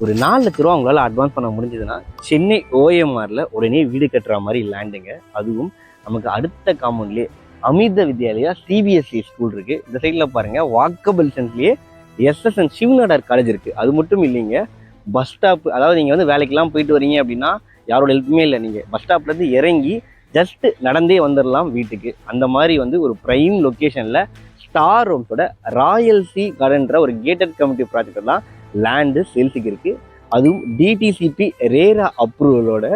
ஒரு 4 லட்ச ரூபா உங்களால் அட்வான்ஸ் பண்ண முடிஞ்சதுன்னா சென்னை ஓஎம்ஆரில் உடனே வீடு கட்டுற மாதிரி லேண்டுங்க. அதுவும் நமக்கு அடுத்த காம்பவுண்ட்லேயே அமிர்த வித்யாலயா சிபிஎஸ்சி ஸ்கூல் இருக்குது. இந்த சைடில் பாருங்கள், வாக்கபிள் டிஸ்டன்ஸ்லேயே எஸ்எஸ்என் சிவநாடார் காலேஜ் இருக்குது. அது மட்டும் இல்லைங்க, பஸ் ஸ்டாப், அதாவது நீங்கள் வந்து வேலைக்கெல்லாம் போயிட்டு வரீங்க அப்படின்னா யாரோட ஹெல்ப்புமே இல்லை, நீங்கள் பஸ் ஸ்டாப்லேருந்து இறங்கி ஜஸ்ட்டு நடந்தே வந்துடலாம் வீட்டுக்கு. அந்த மாதிரி வந்து ஒரு ப்ரைம் லொக்கேஷனில் ஸ்டார் ஹோம்ஸோட ராயல் சி கார்டன்ற ஒரு கேட்டட் கம்யூனிட்டி ப்ராஜெக்ட் தான் லேண்டு சேல்ஸுக்கு இருக்குது. அதுவும் டிடிசிபி ரேரா அப்ரூவலோட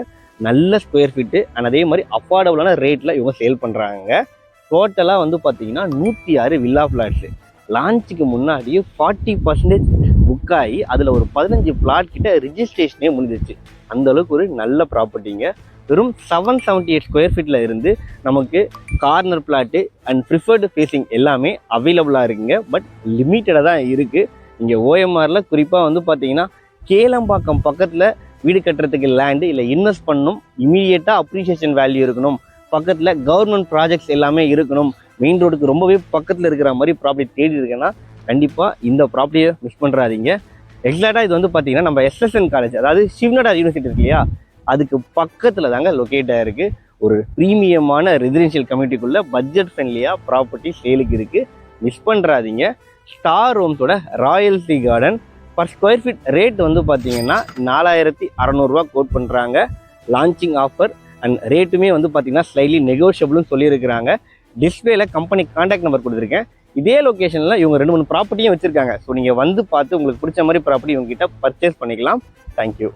நல்ல ஸ்கொயர் ஃபீட்டு அண்ட் அதே மாதிரி அஃபோர்டபுளான ரேட்டில் இவங்க சேல் பண்ணுறாங்க. டோட்டலாக வந்து பார்த்தீங்கன்னா 106 வில்லா ஃப்ளாட்ஸு லான்ச்சுக்கு முன்னாடியே 40% புக் ஆகி அதில் ஒரு 15 பிளாட் கிட்ட ரிஜிஸ்ட்ரேஷனே முடிஞ்சிச்சு. அந்தளவுக்கு ஒரு நல்ல ப்ராப்பர்ட்டிங்க. வெறும் 778 ஸ்கொயர் ஃபீட்டில் இருந்து நமக்கு corner plot and preferred facing எல்லாமே அவைலபிளாக இருக்குங்க. பட் லிமிட்டடாக தான் இருக்குது. இங்கே ஓஎம்ஆரில் குறிப்பாக வந்து பார்த்தீங்கன்னா கேளம்பாக்கம் பக்கத்தில் வீடு கட்டுறதுக்கு லேண்டு இல்லை இன்வெஸ்ட் பண்ணணும், இமீடியட்டாக அப்ரிஷியேஷன் வேல்யூ இருக்கணும், பக்கத்தில் கவர்மெண்ட் ப்ராஜெக்ட்ஸ் எல்லாமே இருக்கணும், மெயின் ரோடுக்கு ரொம்பவே பக்கத்தில் இருக்கிற மாதிரி ப்ராப்பர்ட்டி தேடி இருக்கேன்னா கண்டிப்பாக இந்த ப்ராப்பர்ட்டியை மிஸ் பண்ணுறாதீங்க. எக்ஸாக்டாக இது வந்து பார்த்தீங்கன்னா நம்ம எஸ்எஸ்என் காலேஜ், அதாவது சிவநாடார் யூனிவர்சிட்டி இருக்கு இல்லையா, அதுக்கு பக்கத்தில் தாங்க லொக்கேட் ஆகிருக்கு. ஒரு ப்ரீமியமான ரெசிடென்ஷியல் கம்யூனிட்டிக்குள்ளே பட்ஜெட் ஃப்ரெண்ட்லியாக ப்ராப்பர்ட்டி சேலுக்கு இருக்குது. மிஸ் பண்ணுறாதீங்க. ஸ்டார் ஹோம்ஸோட Royal C Garden per square feet rate வந்து பார்த்தீங்கன்னா 4600 ரூபா கோட் பண்ணுறாங்க. லான்ச்சிங் ஆஃபர் அண்ட் ரேட்டுமே வந்து பார்த்தீங்கன்னா ஸ்லைட்லி நெகோஷியபிள்னு சொல்லியிருக்கிறாங்க. டிஸ்பிளேல கம்பெனி கான்டாக்ட் நம்பர் கொடுத்துருக்கேன். இதே லொக்கேஷனில் இவங்க 2-3 ப்ராப்பர்ட்டியும் வச்சுருக்காங்க. ஸோ நீங்கள் வந்து பார்த்து உங்களுக்கு பிடிச்ச மாதிரி ப்ராப்பர்ட்டி இவங்ககிட்ட பர்ச்சேஸ் பண்ணிக்கலாம். தேங்க்யூ.